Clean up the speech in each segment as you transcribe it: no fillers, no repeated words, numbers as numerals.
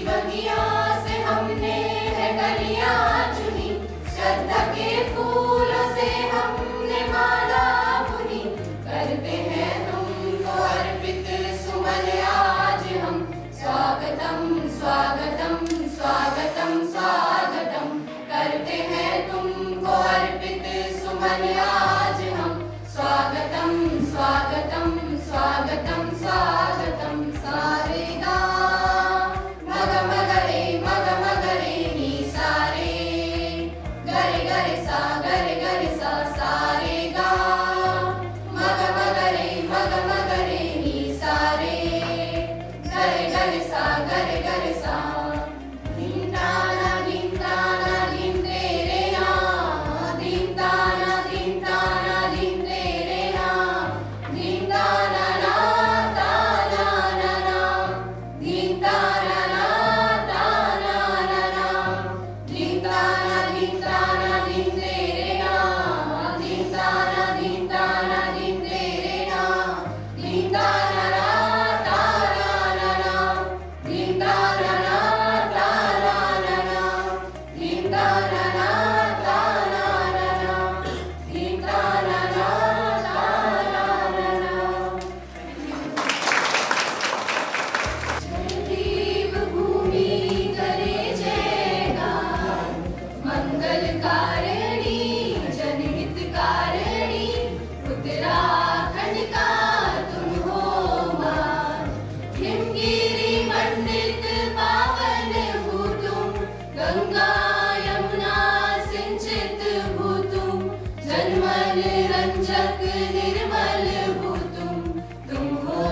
बगिया से हमने है कलियां चुनी, श्रद्धा के फूलों से हमने माला बुनी। करते हैं तुमको अर्पित सुमन आज हम, स्वागतम स्वागतम स्वागतम स्वागतम। करते हैं तुमको अर्पित सुमन आज हम, स्वागतम स्वागतम स्वागतम स्वागतम। सारे गा मग मगरे नी सारे, गरे गरे सा सारे गा मग मगरे नी सारे, गरे गरे सा धिन ताना धिन तेरे ना, धिन ताना धिन तेरे ना, धिन ताना ना ताना ना ना, धिन ताना ना ताना ना ना, धिन ताना धिन तेरे ना, धिन ताना धिन तेरे ना, धिन ताना ना ताना ना ना, धिन ताना ना ताना ना ना, धिन ताना ना ताना ना ना, धिन ताना ना ताना ना ना। जय देव भूमि करे जयगान, मंगलकारिणी जनहितकारिणी, उत्तराखंड का तुम हो मान। हिमगिरि मंडित पावन हो तुम, गंगा यमुना सिंचित हो तुम, जनमन रंजक निर्मल हो तुम हो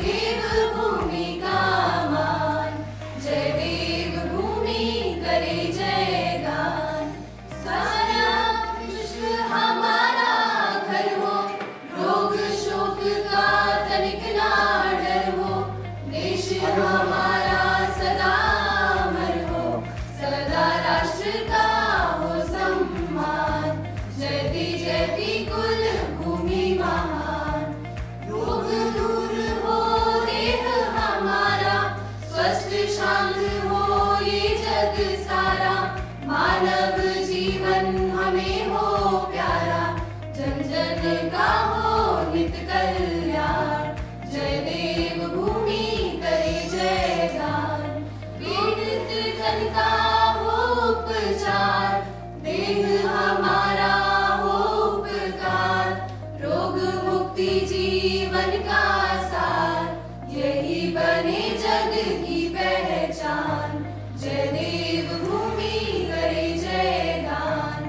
देव भूमि का मान। जय देव भूमि करे जयगान, सारा विश्व हमारा घर हो, रोग शोक का तनिक ना डर हो, देश हमारा सदा अमर हो, सदा राष्ट्र का हो सम्मान। जयति कुल भूमि महान, रोग दूर हो देह हमारा, स्वस्थ शांत हो ये जग सारा, मानव जीवन हमें हो प्यारा, जन जन का हो नित कल्याण। जय देव भूमि करे जयगान, पीड़ित जन का हो उपचार, देह हमारा हो उपकार, रोग मुक्ति जीवन का सार, यही बने जग की पहचान। जय देव भूमि करे जयगान,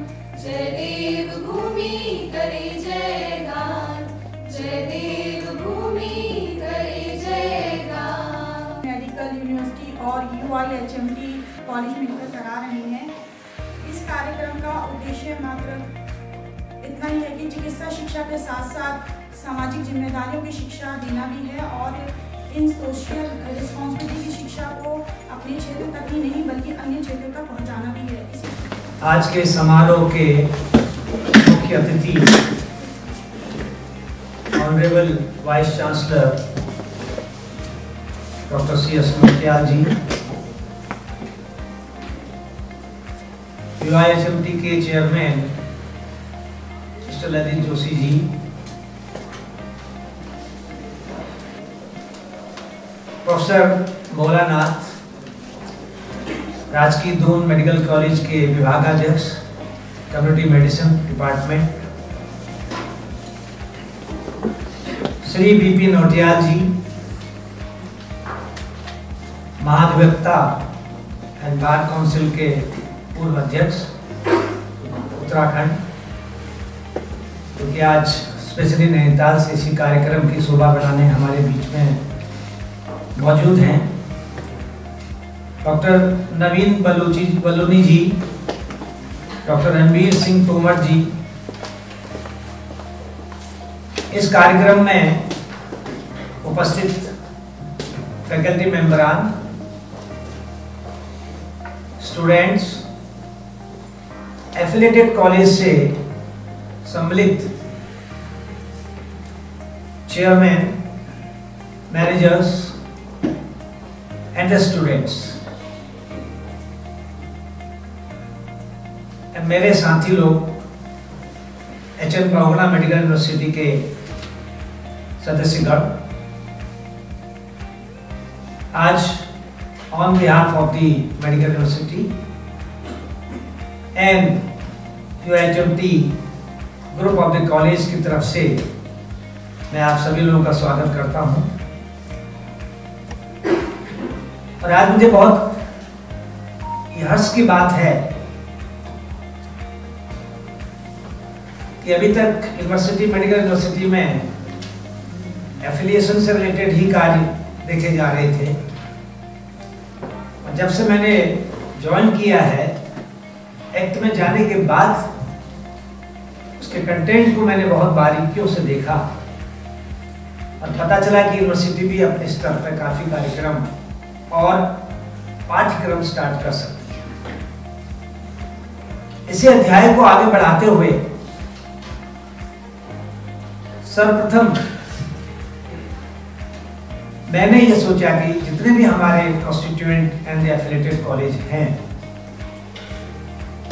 जय देव भूमि करे जयगान, जय देव भूमि करे जयगान। मेडिकल यूनिवर्सिटी और UIHMT कॉलेज मिलकर करा रहे हैं। इस कार्यक्रम का उद्देश्य मात्र इतना ही है कि चिकित्सा शिक्षा के साथ साथ सामाजिक जिम्मेदारियों की शिक्षा देना भी है, और इन सोशल रिस्पॉन्सिबिलिटी की शिक्षा को अपने क्षेत्र तक ही नहीं बल्कि अन्य क्षेत्रों तक पहुंचाना भी है। आज के समारोह के मुख्य अतिथि honourable vice chancellor doctor CS Mukhiyal ji, UIHMT के chairman mister Lalit Joshi ji, professor Bholanath, राजकीय दून मेडिकल कॉलेज के विभागाध्यक्ष community medicine department, Shri BP Notiyal ji, महाधिवक्ता एंड बार काउंसिल के पूर्व अध्यक्ष उत्तराखंड, क्योंकि आज स्पेशली नैनीताल से इसी कार्यक्रम की शोभा बढ़ाने हमारे बीच में मौजूद हैं। डॉक्टर नवीन बलूनी जी, डॉक्टर रणबीर सिंह तोमर जी, इस कार्यक्रम में उपस्थित फैकल्टी मेंबरान, स्टूडेंट्स, एफिलिएटेड कॉलेज से सम्मिलित chairman, managers and the students, मेरे साथी लोग HN बहुगुणा मेडिकल यूनिवर्सिटी के सदस्यगण, आज on behalf of the medical university and UHMT group of the college की तरफ से मैं आप सभी लोगों का स्वागत करता हूं। और आज मुझे बहुत हर्ष की बात है कि अभी तक यूनिवर्सिटी मेडिकल यूनिवर्सिटी में एफिलिएशन से रिलेटेड ही कार्य देखे जा रहे थे। और जब से मैंने ज्वाइन किया है, एक्ट में जाने के बाद उसके कंटेंट को मैंने बहुत बारीकियों से देखा और पता चला कि यूनिवर्सिटी भी अपने स्तर पर काफी कार्यक्रम और पाठ्यक्रम स्टार्ट कर सकती है। इसी अध्याय को आगे बढ़ाते हुए सर्वप्रथम मैंने ये सोचा कि जितने भी हमारे कॉन्स्टिट्यूएंट एंड एफिलिएटेड कॉलेज हैं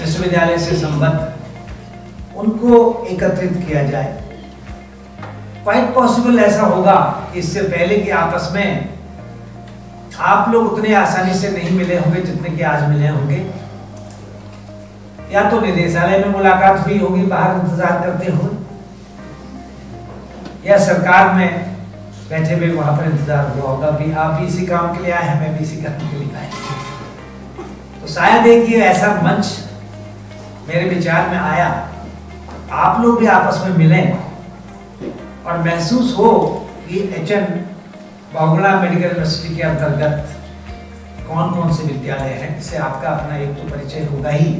विश्वविद्यालय से संबद्ध, उनको एकत्रित किया जाए। क्वाइट पॉसिबल ऐसा होगा कि इससे पहले कि आपस में आप लोग उतने आसानी से नहीं मिले होंगे जितने कि आज मिले होंगे। या तो निदेशालय में मुलाकात हुई होगी, बाहर इंतजार करते हुए, या सरकार में बैठे हुए वहां पर इंतजार हुआ होगा भी आप भी इसी काम के लिए आए हैं, मैं भी इसी काम के लिए आया। तो शायद एक ये ऐसा मंच मेरे विचार में आया, आप लोग भी आपस में मिलें और महसूस हो कि HN बहुगुणा मेडिकल यूनिवर्सिटी के अंतर्गत कौन कौन से विद्यालय हैं। इससे आपका अपना एक तो परिचय होगा ही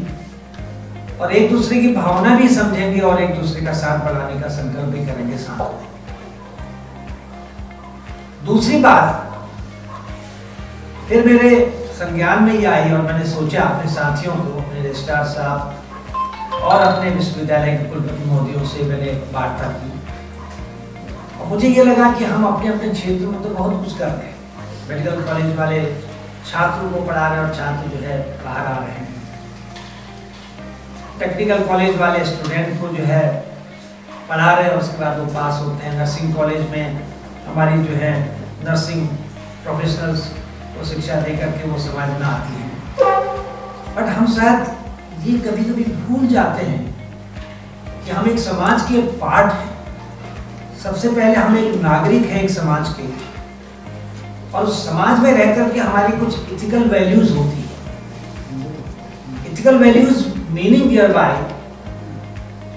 और एक दूसरे की भावना भी समझेंगे और एक दूसरे का साथ बढ़ाने का संकल्प भी करेंगे साथ में। दूसरी बात फिर मेरे संज्ञान में ये आई और मैंने सोचा अपने साथियों को, अपने रजिस्ट्रार साहब और अपने विश्वविद्यालय के कुलपति महोदयों से मैंने वार्ता की और मुझे ये लगा कि हम अपने अपने क्षेत्र में तो बहुत कुछ कर रहे हैं। मेडिकल कॉलेज वाले छात्रों को पढ़ा रहे हैं और छात्र जो है बाहर आ रहे हैं। टेक्निकल कॉलेज वाले स्टूडेंट को जो है पढ़ा रहे हैं और उसके बाद वो पास होते हैं। नर्सिंग कॉलेज में हमारी जो है नर्सिंग प्रोफेशनल्स को शिक्षा देकर के वो समाज में आती हैं। बट हम शायद ये कभी कभी भूल जाते हैं कि हम एक समाज के पार्ट हैं। सबसे पहले हम एक नागरिक हैं एक समाज के, और उस समाज में रहकर के हमारी कुछ इथिकल वैल्यूज होती है। Ethical values meaning here bye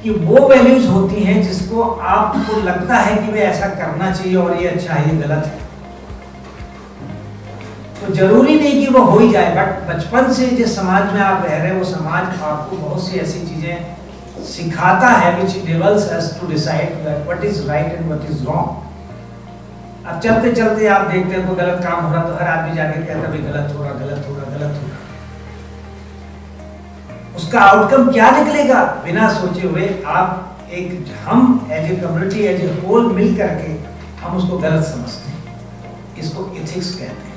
कि वो वैल्यूज होती हैं जिसको आपको लगता है कि वे ऐसा करना चाहिए और ये अच्छा है, ये गलत है। तो जरूरी नहीं कि वो हो ही जाए, बट बचपन से जिस समाज में आप रह रहे हैं वो समाज आपको बहुत सी ऐसी चीजें सिखाता है which enables us to decide what is right and what is wrong। अब चलते चलते आप देखते हैं कोई गलत काम हो रहा तो हर आदमी जाके कहता है गलत हो रहा, गलत हो रहा, गलत हो रहा। उसका आउटकम क्या निकलेगा बिना सोचे हुए आप हम as a community as a whole मिल करके हम उसको गलत समझते हैं। इसको एथिक्स कहते हैं।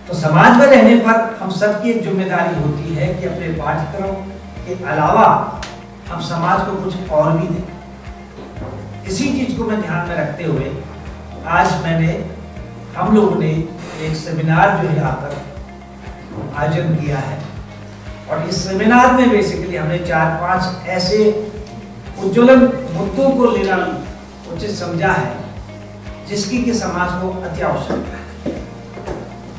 तो समाज में रहने पर हम सबकी एक जिम्मेदारी होती है कि अपने पाठ्यक्रम के अलावा हम समाज को कुछ और भी दें। इसी चीज को मैं ध्यान में रखते हुए आज हम लोगों ने एक सेमिनार जो है यहाँ पर आयोजन किया है और इस सेमिनार में बेसिकली हमने 4-5 ऐसे उज्ज्वलन मुद्दों को लेना उचित समझा है जिसकी कि समाज को अति आवश्यकता है।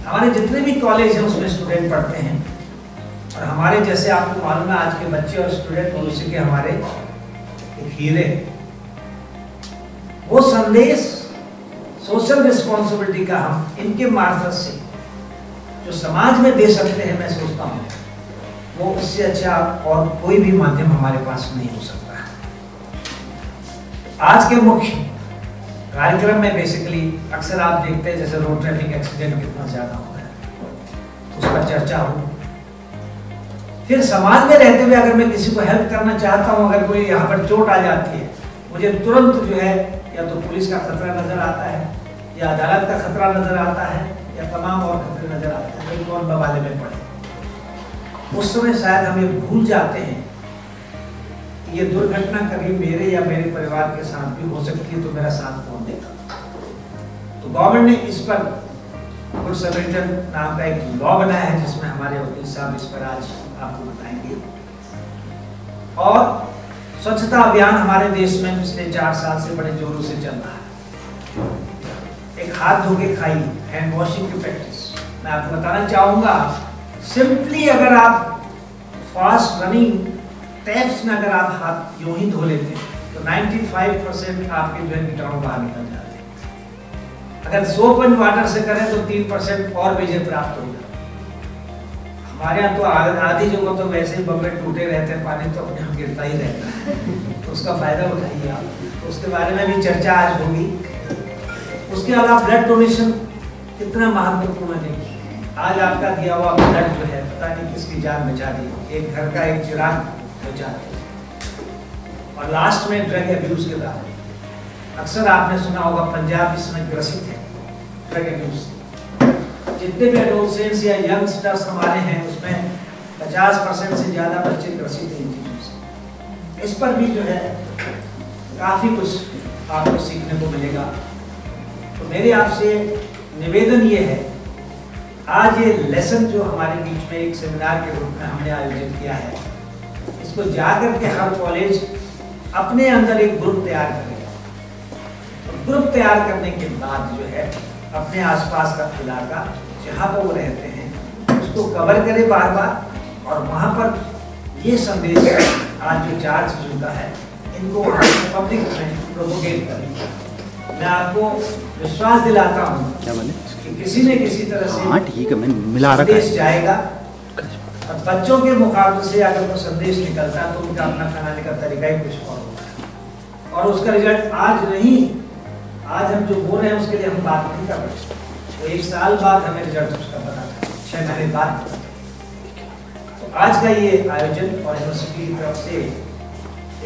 हमारे जितने भी कॉलेज हैं उसमें स्टूडेंट पढ़ते हैं और हमारे जैसे आपको मालूम है आज के बच्चे और स्टूडेंट भविष्य के हमारे एक हीरे। वो संदेश सोशल रिस्पॉन्सिबिलिटी का हम इनके मार्फत से जो समाज में दे सकते हैं, मैं सोचता हूँ वो उससे अच्छा और कोई भी माध्यम हमारे पास नहीं हो सकता है। आज के मुख्य कार्यक्रम में बेसिकली अक्सर आप देखते हैं जैसे रोड ट्रैफिक एक्सीडेंट कितना ज्यादा होता है, उस पर चर्चा हो। फिर समाज में रहते हुए अगर मैं किसी को हेल्प करना चाहता हूँ, अगर कोई यहाँ पर चोट आ जाती है, मुझे तुरंत जो है या तो पुलिस का खतरा नजर आता है या अदालत का खतरा नजर आता है या तमाम और खतरे नजर आते हैं, कौन बवाले में पड़े। उस समय शायद हम ये भूल जाते हैं कि ये दुर्घटना कभी मेरे या मेरे परिवार के साथ भी हो सकती है, तो मेरा साथ कौन देगा। तो गवर्नमेंट ने इस पर गुड समरिटन नाम का एक लॉ बनाया है, जिसमें हमारे वकील साहब इस पर आज आपको बताएंगे। और स्वच्छता अभियान हमारे देश में पिछले 4 साल से बड़े जोरों से चल रहा है। एक हाथ धो के खाई, हैंड वॉशिंग की प्रैक्टिस मैं आपको बताना चाहूंगा। सिंपली अगर आप फास्ट रनिंग टैप्स में अगर आप हाथ यूं ही धो लेते हैं तो 95% आपके जो है कीटाणु बाहर निकल जाते हैं। अगर सोप एंड वाटर से करें तो 3% और विजय प्राप्त होगा। हमारे यहाँ तो आधी जगह तो वैसे ही बम्बे टूटे रहते हैं, पानी तो अपने यहाँ गिरता ही रहता है, तो उसका फायदा उठाइए आप। तो उसके बारे में भी चर्चा आज होगी। उसके अलावा ब्लड डोनेशन कितना महत्वपूर्ण है। आज आपका दिया हुआ ब्लड जो है पता नहीं किसकी जान बचा दी, एक घर का एक चिराग बचा दिया। और लास्ट में ड्रग एब्यूज के बारे में अक्सर आपने सुना होगा, पंजाब इस समय ग्रसित है ड्रग एब्यूज से। जितने भी एडोलसेंट्स या यंगस्टर्स हमारे हैं उसमें 50% से ज्यादा बच्चे ग्रसित हैं इन चीजों से। इस पर भी जो है काफी कुछ आपको सीखने को मिलेगा। तो मेरे आपसे निवेदन ये है, आज ये लेसन जो हमारे बीच में एक सेमिनार के रूप में हमने आयोजित किया है, इसको जाकर के हर कॉलेज अपने अंदर एक ग्रुप तैयार करेगा। और ग्रुप तैयार करने के बाद जो है अपने आसपास का इलाका जहाँ पर वो रहते हैं उसको कवर करे बार बार, और वहाँ पर ये संदेश आज जो 4 चीजों का है इनको पब्लिक में प्रोपोगेट करें। मैं आपको विश्वास दिलाता हूँ कि किसी न किसी तरह से ठीक है, मैं मिला रखा संदेश जाएगा। और बच्चों के मुकाबले से अगर वो संदेश निकलता है तो उनका अपना फैलाने का तरीका ही कुछ और होता है, और उसका रिजल्ट आज नहीं, आज हम जो बोल रहे हैं उसके लिए हम बात नहीं कर रहे, तो 1 साल बाद हमें रिजल्ट उसका पता था, 6 महीने बाद। तो आज का ये आयोजन और यूनिवर्सिटी की तरफ से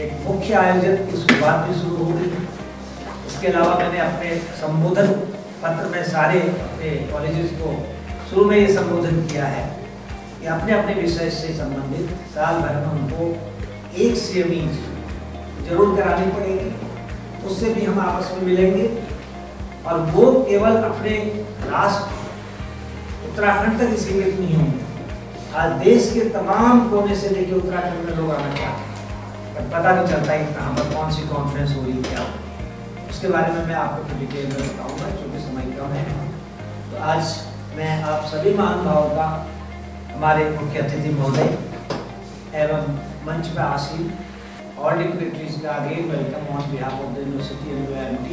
एक मुख्य आयोजन की शुरुआत भी शुरू हो गई। इसके अलावा मैंने अपने संबोधन पत्र में सारे अपने कॉलेजेस को शुरू में ये संबोधन किया है कि अपने अपने विषय से संबंधित साल भर में उनको एक CME जरूर करानी पड़ेगी। उससे भी हम आपस में मिलेंगे, और वो केवल अपने राष्ट्र उत्तराखंड तक सीमित नहीं होंगे। आज देश के तमाम कोने से लेकर उत्तराखंड में लोग आना चाहते हैं, पर पता नहीं चलता है कहाँ पर कौन सी कॉन्फ्रेंस हो रही है, क्या हो। उसके बारे में मैं आपको डिटेल में बताऊंगा क्योंकि समय कम है। तो आज मैं आप सभी महानुभावों का, हमारे मुख्य अतिथि महोदय एवं मंच पर आसीन और डिग्नेटरीज का again welcome on behalf of the university and UIMT।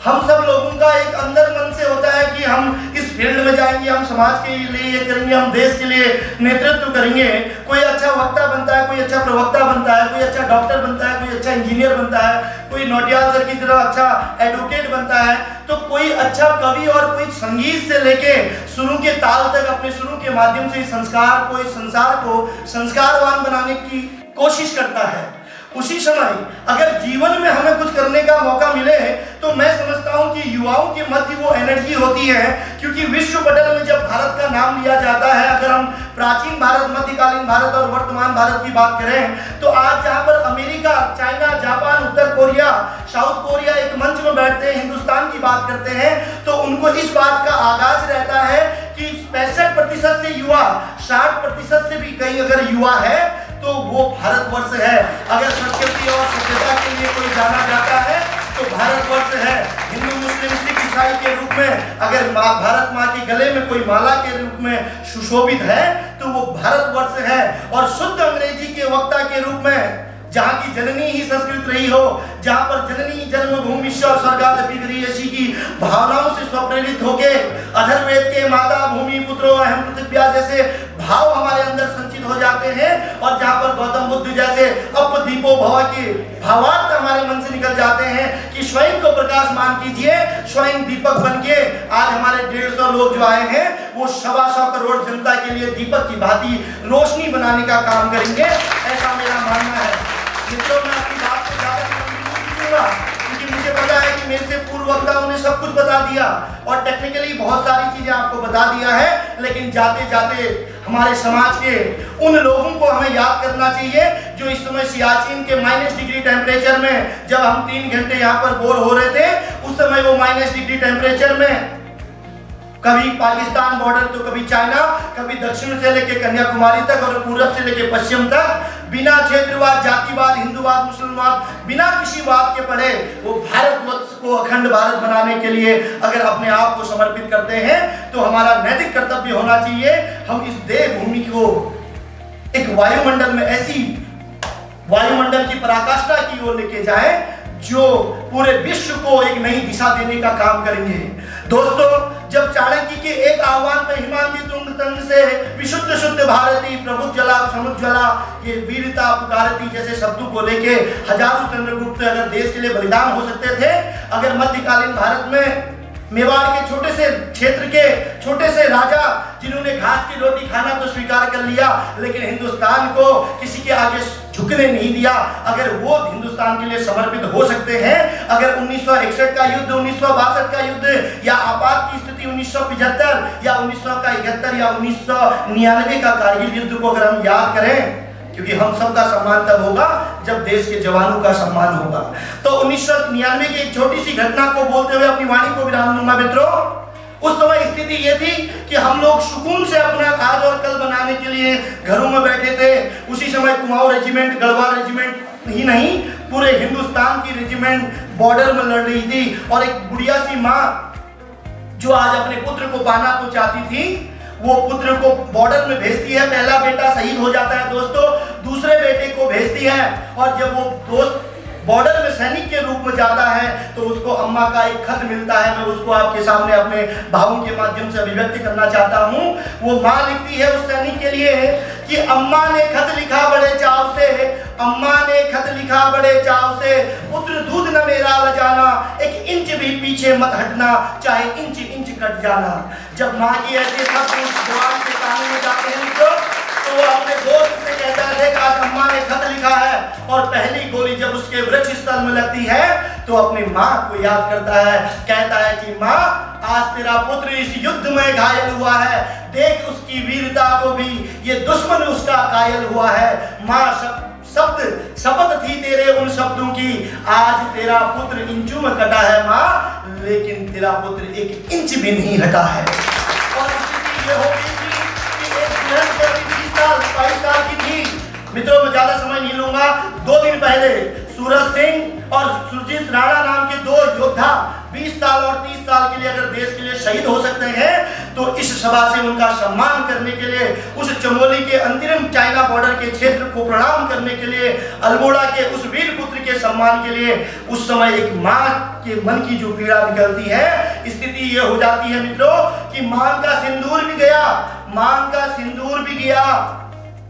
हम सब लोगों का एक अंदर मन से होता है कि हम इस फील्ड में जाएंगे, हम समाज के लिए ये करेंगे, हम देश के लिए नेतृत्व करेंगे। कोई अच्छा वक्ता बनता है, कोई अच्छा प्रवक्ता बनता है, कोई अच्छा डॉक्टर बनता है, कोई अच्छा इंजीनियर बनता है, कोई नौटियाल सर की तरह अच्छा एडवोकेट बनता है, तो कोई अच्छा कवि और कोई संगीत से लेके सुरों के ताल तक अपने सुरों के माध्यम से संस्कार को, इस संसार को संस्कारवान बनाने की कोशिश करता है। उसी समय अगर जीवन में हमें कुछ करने का मौका मिले तो मैं समझता हूं कि युवाओं के मध्य वो एनर्जी होती है, क्योंकि विश्व पटल में जब भारत का नाम लिया जाता है, अगर हम प्राचीन भारत, मध्यकालीन भारत और वर्तमान भारत की बात करें, तो आज जहां पर अमेरिका, चाइना, जापान, उत्तर कोरिया, साउथ कोरिया एक मंच में बैठते हैं, हिंदुस्तान की बात करते हैं, तो उनको इस बात का आगाज रहता है कि 65% से युवा, 60% से भी कई अगर युवा है तो वो भारतवर्ष है। अगर संस्कृति और सभ्यता के लिए कोई जाना जाता है तो भारतवर्ष है। हिंदू, मुस्लिम, सिख, ईसाई के रूप में अगर भारत माँ के गले में कोई माला के रूप में सुशोभित है तो वो भारतवर्ष है। और शुद्ध अंग्रेजी के वक्ता के रूप में जहाँ की जननी ही संस्कृत रही हो, जहाँ पर जननी जन्मभूमि और स्वर्गादपि गरीयसी की भावनाओं से स्वप्रेरित होके अथर्ववेद के माता भूमि पुत्रो अहम पृथिव्या जैसे भाव हमारे अंदर संचित हो जाते हैं, और जहाँ पर गौतम बुद्ध जैसे अप दीपो भव के भावार्थ हमारे मन से निकल जाते हैं कि स्वयं को प्रकाशमान कीजिए, स्वयं दीपक बन के आज हमारे 150 लोग जो आए हैं वो 125 करोड़ जनता के लिए दीपक की भांति रोशनी बनाने का काम करेंगे, ऐसा मेरा मानना है। मित्रों, मैं आपकी बात को ज्यादा नहीं खींचूंगा क्योंकि मुझे पता है कि मेरे से पूर्व वक्ताओं ने सब कुछ बता दिया और टेक्निकली बहुत सारी चीजें आपको बता दिया है, लेकिन जाते जाते हमारे समाज के उन लोगों को हमें याद करना चाहिए जो इस समय सियाचिन के -डिग्री टेम्परेचर में, जब हम 3 घंटे यहाँ पर बोर हो रहे थे, उस समय वो -डिग्री टेम्परेचर में कभी पाकिस्तान बॉर्डर तो कभी चाइना, कभी दक्षिण से लेके कन्याकुमारी तक और पूरब से लेके पश्चिम तक बिना क्षेत्रवाद, जातिवाद, हिंदूवाद, मुसलमानवाद, बिना किसी बात के पढ़े वो भारतवर्ष को अखंड भारत बनाने के लिए अगर अपने आप को समर्पित करते हैं तो हमारा नैतिक कर्तव्य होना चाहिए हम इस देवभूमि को एक वायुमंडल में ऐसी वायुमंडल की पराकाष्ठा की ओर लेके जाएं जो पूरे विश्व को एक नई दिशा देने का काम करेंगे। दोस्तों, जब चाणक्य के एक आह्वान पर हिमांगी तुंग तंग से विशुद्ध शुद्ध भारती प्रभु जला समुद्र ज्वला ये वीरता पुकारती जैसे शब्दों को लेके हजारों चंद्रगुप्त अगर देश के लिए बलिदान हो सकते थे, अगर मध्यकालीन भारत में मेवाड़ के छोटे से क्षेत्र के छोटे से राजा जिन्होंने घास की रोटी खाना तो स्वीकार कर लिया लेकिन हिंदुस्तान को किसी के आगे झुकने नहीं दिया, अगर वो हिंदुस्तान के लिए समर्पित हो सकते हैं, अगर 1961 का युद्ध, 1962 का युद्ध या आपात की स्थिति 1975 या 1971 या 1999 का कारगिल युद्ध को अगर हम याद करें, क्योंकि हम सबका सम्मान तब होगा जब देश के जवानों का सम्मान होगा। तो 1999 की एक छोटी सी घटना को बोलते हुए अपनी वाणी को विराम दूंगा। मित्रों, उस समय स्थिति ये थी कि हम लोग सुकून से अपना आज और कल बनाने के लिए घरों में बैठे थे। उसी समय कुमाऊं रेजिमेंट, गढ़वाल रेजिमेंट ही नहीं, पूरे हिंदुस्तान की रेजिमेंट बॉर्डर में लड़ रही थी और एक बुढ़िया सी माँ जो आज अपने पुत्र को पाना तो चाहती थी, वो पुत्र को बॉर्डर में भेजती है। पहला बेटा शहीद हो जाता है दोस्तों, दूसरे बेटे को भेजती है और जब वो दोस्त बॉर्डर में सैनिक के रूप में जाता है तो उसको अम्मा का एक खत मिलता है। मैं उसको आपके सामने अपने भावों के माध्यम से अभिव्यक्त करना चाहता हूँ। वो माँ लिखती है उस सैनिक के लिए कि अम्मा ने खत लिखा बड़े चाव से, अम्मा ने खत लिखा बड़े चाव से, पुत्र दूध न मेरा ल जाना, एक इंच भी पीछे मत हटना, चाहे इंच इंच कट जाना। जब माँ की ऐसे शब्द उस जवान के कान में जाते हैं तो वो अपने दोस्त से कहता है कि आज अम्मा ने खत लिखा है, और पहली गोली जब उसके वृक्ष स्थल में लगती है तो अपनी माँ को याद करता है, कहता है कि माँ आज तेरा पुत्र इस युद्ध में घायल हुआ है, देख उसकी वीरता को भी ये दुश्मन उसका घायल हुआ है। माँ शपथ थी तेरे उन शब्दों की, आज तेरा पुत्र इंचों में कटा है माँ, लेकिन तेरा पुत्र एक इंच भी नहीं हटा है। और स्थिति ये हो गई थी कि एक दुल्हन को 22 साल की थी। मित्रों, मैं ज्यादा समय नहीं लूंगा। 2 दिन पहले सूरज सिंह और सुरजीत राणा नाम के 2 योद्धा 20 साल और 30 साल के लिए अगर देश के लिए शहीद हो सकते हैं तो इस सभा से उनका सम्मान करने के लिए, उस चमोली के अंतरिम चाइना बॉर्डर के क्षेत्र को प्रणाम करने के लिए, अल्मोड़ा के उस वीर पुत्र के सम्मान के लिए उस समय एक माँ के मन की जो पीड़ा निकलती है, स्थिति ये हो जाती है मित्रों कि माँ का सिंदूर भी गया, माँ का सिंदूर भी गया,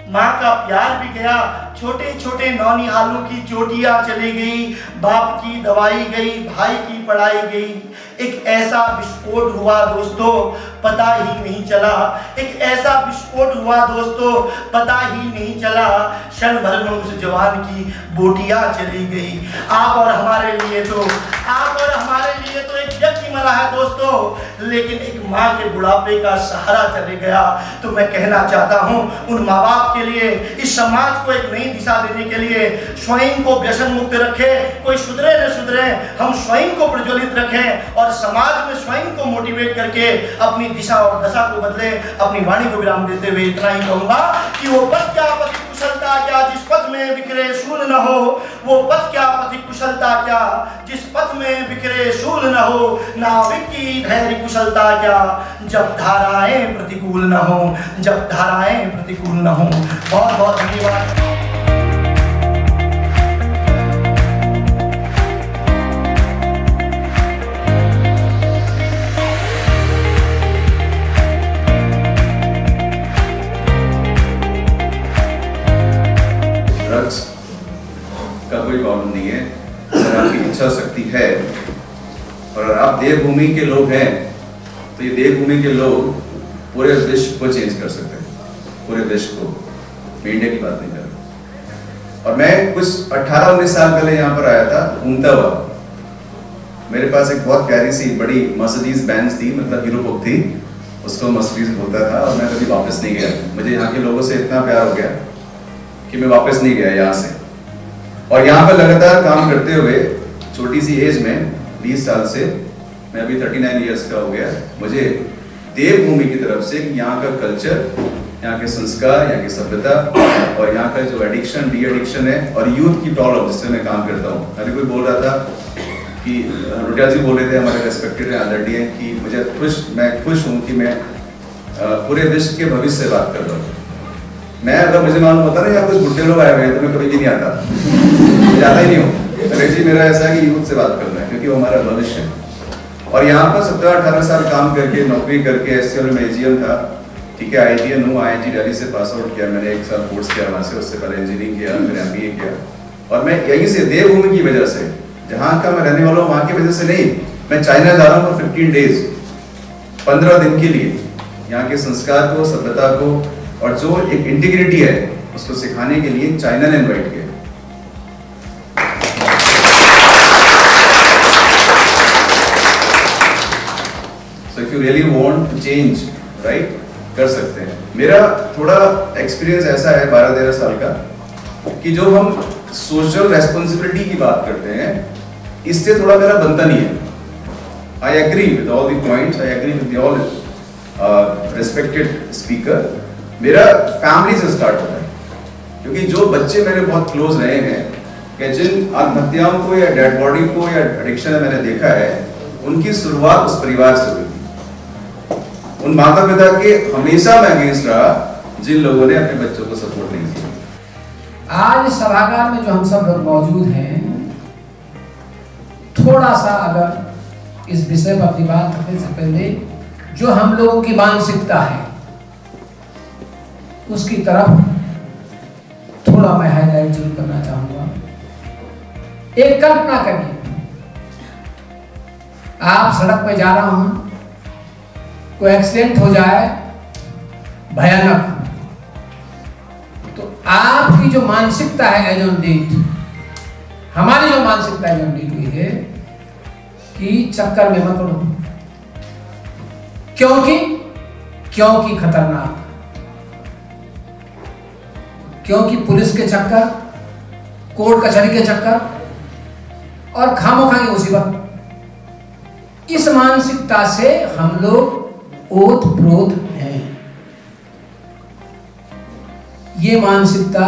माँ का प्यार भी गया, छोटे छोटे नौनिहालों की चोटियां चली गई, बाप की दवाई गई, भाई की पढ़ाई गई। एक ऐसा विस्फोट हुआ दोस्तों, पता ही नहीं चला। एक ऐसा विस्फोट हुआ दोस्तों, पता ही नहीं चला। क्षण भर में उस जवान की बोटियां चली गई। आप और हमारे लिए तो एक व्यक्ति मरा है दोस्तों, लेकिन एक माँ के बुढ़ापे का सहारा चले गया। तो मैं कहना चाहता हूँ उन माँ बाप के लिए, इस समाज को एक नई दिशा देने के लिए, स्वयं को व्यसन मुक्त रखें। कोई सुधरे न सुधरे, हम स्वयं को प्रज्वलित रखें और समाज में स्वयं को मोटिवेट करके अपनी दिशा और दशा को बदले। अपनी वाणी को विराम देते हुए इतना ही कहूंगा कि वो पथ क्या पथि कुशलता क्या जिस पथ में बिखरे शूल न हो। वो पथ क्या पथि कुशलता क्या जिस पथ में बिखरे शूल न हो। नाविक की धैर्य कुशलता क्या जब धाराएं प्रतिकूल न हो, जब धाराएं प्रतिकूल न हो। बहुत बहुत धन्यवाद। ड्रग्स का कोई प्रॉब्लम नहीं है, अगर आपकी इच्छा शक्ति है और अगर आप देवभूमि के लोग हैं तो ये देवभूमि के लोग पूरे विश्व को चेंज कर सकते हैं, पूरे देश को। मैं इंडिया की बात नहीं कर रहा। और मैं कुछ 18-19 साल पहले यहाँ पर आया था घूमता हुआ। मेरे पास एक बहुत प्यारी सी बड़ी मर्सिडीज बेंज थी, मतलब हीरो बुक थी, उसको मर्सिडीज बोलता था। और मैं कभी वापस नहीं गया। मुझे यहाँ के लोगों से इतना प्यार हो गया कि मैं वापस नहीं गया यहाँ से। और यहाँ पर लगातार काम करते हुए छोटी सी एज में 20 साल से, मैं अभी 39 इयर्स का हो गया, मुझे देवभूमि की तरफ से यहाँ का कल्चर, यहाँ के संस्कार, यहाँ की सभ्यता और यहाँ का जो एडिक्शन, डी एडिक्शन है और यूथ की प्रॉब्लम जिससे मैं काम करता हूँ। अभी कोई बोल रहा था कि रोटिया जी बोल रहे थे, हमारे रेस्पेक्टेड आदरणीय, कि मैं खुश हूँ कि मैं पूरे विश्व के भविष्य से बात कर रहा हूँ। मैं अगर मुझे मालूम होता ना यहाँ कुछ बुढ़े लोग आए हुए हैं तो मैं कभी भी नहीं आता, जाता ही नहीं हूँ। जी मेरा ऐसा है कि यूथ से बात करना है क्योंकि वो हमारा भविष्य है। और यहाँ पर 17-18 साल काम करके, नौकरी करके, एससीएल में एजीएम था, ठीक है, IITN हूँ, IIT दिल्ली से पास आउट किया मैंने, 1 साल कोर्स किया वहाँ से, उससे पहले इंजीनियरिंग किया, फिर MBA किया। और मैं यहीं से देवभूमि की वजह से, जहाँ का मैं रहने वाला हूँ वहाँ की वजह से नहीं, मैं चाइना जा रहा हूँ फॉर 15 डेज, 15 दिन के लिए, यहाँ के संस्कार को, सभ्यता को और जो एक इंटीग्रिटी है उसको सिखाने के लिए चाइना ने इनवाइट किया। So if you really want to change, right, कर सकते हैं। मेरा थोड़ा एक्सपीरियंस ऐसा है 12-13 साल का कि जो हम सोशल रेस्पॉन्सिबिलिटी की बात करते हैं इससे थोड़ा मेरा बनता नहीं है। I agree with all the points, I agree with the all respected speaker। मेरा फैमिली से स्टार्ट होता है क्योंकि जो बच्चे मेरे बहुत क्लोज रहे हैं कि जिन आत्महत्याओं को या डेड बॉडी को या एडिक्शन मैंने देखा है, उनकी शुरुआत उस परिवार से हुई थी। उन माता पिता के हमेशा मैं अगेंस्ट रहा जिन लोगों ने अपने बच्चों को सपोर्ट नहीं किया। आज सभागार में जो हम सब लोग मौजूद हैं, थोड़ा सा अगर इस विषय पर अपनी बात रखने से पहले जो हम लोगों की मानसिकता है उसकी तरफ थोड़ा मैं हाईलाइट जरूर करना चाहूंगा। एक कल्पना करिए, आप सड़क पे जा रहा हूं, कोई एक्सीडेंट हो जाए भयानक, तो आपकी जो मानसिकता है एज ऑन डेट, हमारी जो मानसिकता एज ऑन डेट हुई है कि चक्कर में मत उड़ो, क्योंकि खतरनाक, क्योंकि पुलिस के चक्कर, कोर्ट कचहरी के चक्कर और खामोखा की मुसीबत। इस मानसिकता से हम लोग ओत-प्रोत हैं। ये मानसिकता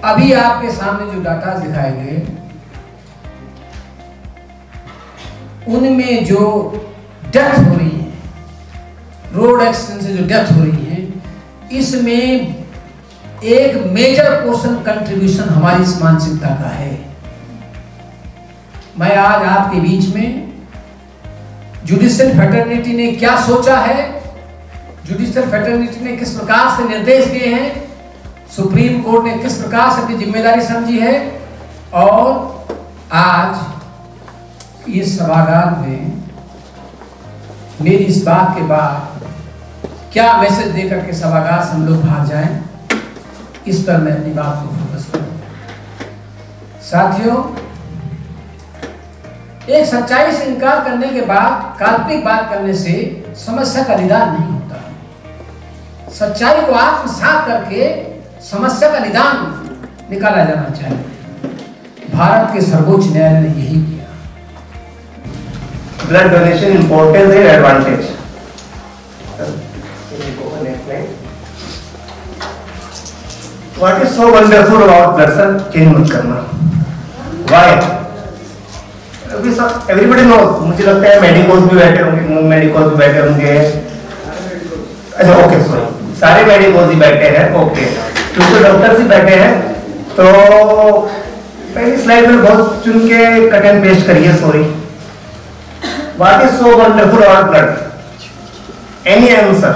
अभी आपके सामने जो डाटा दिखाए गए उनमें जो डेथ हो रही है, रोड एक्सीडेंट से जो डेथ हो रही है, इसमें एक मेजर पोर्शन कंट्रीब्यूशन हमारी इस मानसिकता का है। मैं आज आपके बीच में जुडिशियल फ्रेटर्निटी ने क्या सोचा है, जुडिशियल फ्रेटर्निटी ने किस प्रकार से निर्देश दिए हैं, सुप्रीम कोर्ट ने किस प्रकार से अपनी जिम्मेदारी समझी है, और आज इस सभागार में मेरी इस बात के बाद क्या मैसेज देकर के सभागार से हम लोग भाग जाएं, इस पर मैं अपनी बात को फोकस करूं। साथियों, एक सच्चाई से इनकार करने के बाद काल्पनिक बात करने से समस्या का निदान नहीं होता। सच्चाई को आत्मसात करके समस्या का निदान निकाला जाना चाहिए। भारत के सर्वोच्च न्यायालय ने यही किया। ब्लड डोनेशन इंपॉर्टेंस है, advantage. What is so wonderful about blood? Sir change मत करना। Why? Everybody knows। मुझे लगता है मेडिकोस भी बैठे होंगे, नॉन मेडिकोस भी बैठे होंगे। अच्छा ओके, सॉरी, सारे मेडिकोस ही बैठे हैं। ओके, कुछ डॉक्टर्स ही बैठे हैं। तो पहली स्लाइड में बहुत चुन के कट एंड पेस्ट करिए। Sorry. What is so wonderful about blood? Any answer?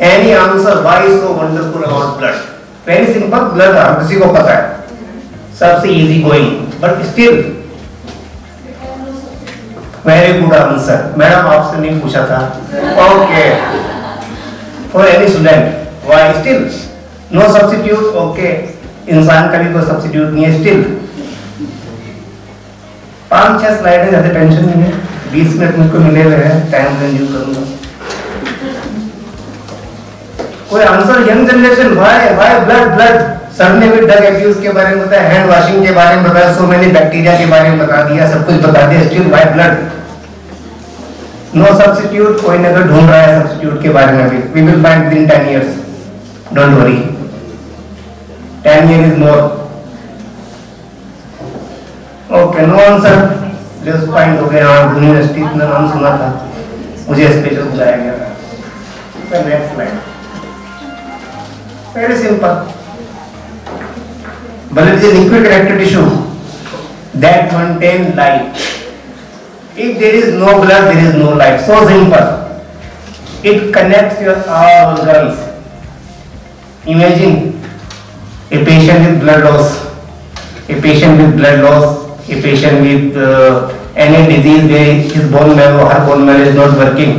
Any answer? Why is so wonderful about blood? Very simple. Blood हर किसी को पता है, सबसे easy going, but still very good answer. Madam आपसे नहीं पूछा था। Okay. For any student, why still no substitute? Okay. इंसान का भी कोई substitute नहीं है still। 5-6 स्लाइड है, ज्यादा टेंशन नहीं है। 20 मिनट मुझको मिले हुए हैं, टाइम कंज्यूम करूंगा। कोई answer? Young generation, why blood? Sir ने भी ड्रग अब्यूज के बारे में बताया, हैंड वॉशिंग के बारे में बताया, सो मेनी बैक्टीरिया के बारे में बता दिया, सब कुछ बता दिया, still why blood? No substitute. कोई ना कोई ढूंढ रहा है सब्स्टिट्यूट के बारे में भी। We will find within 10 years, don't worry. 10 years is more. Okay, no answer, just find हो गया। यूनिवर्सिटी का नाम सुना था, मुझे स्पेशल बुलाया गया था। Next slide. Very simple. Blood is a liquid connective tissue that contain life. If there is no blood, there is no life. So simple. It connects your all organs. Imagine a patient with blood loss, a patient with blood loss, a patient with any disease where his bone marrow, her bone marrow is not working.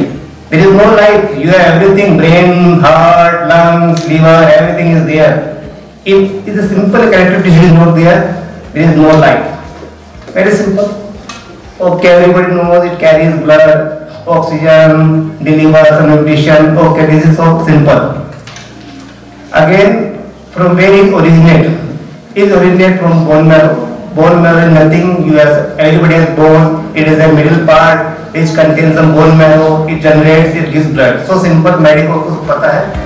There is no life. You have everything: brain, heart, lungs, liver, everything is there. If the simple connective tissue is not there, there is no life. Very simple. Okay, everybody knows it carries blood, oxygen, delivers nutrition. Okay, this is so simple. Again, from where it originates? It originates from bone marrow. Bone marrow is nothing. Everybody has bone. It is a middle part which contains some bone marrow. It generates, it gives blood. So simple. Medico को पता है।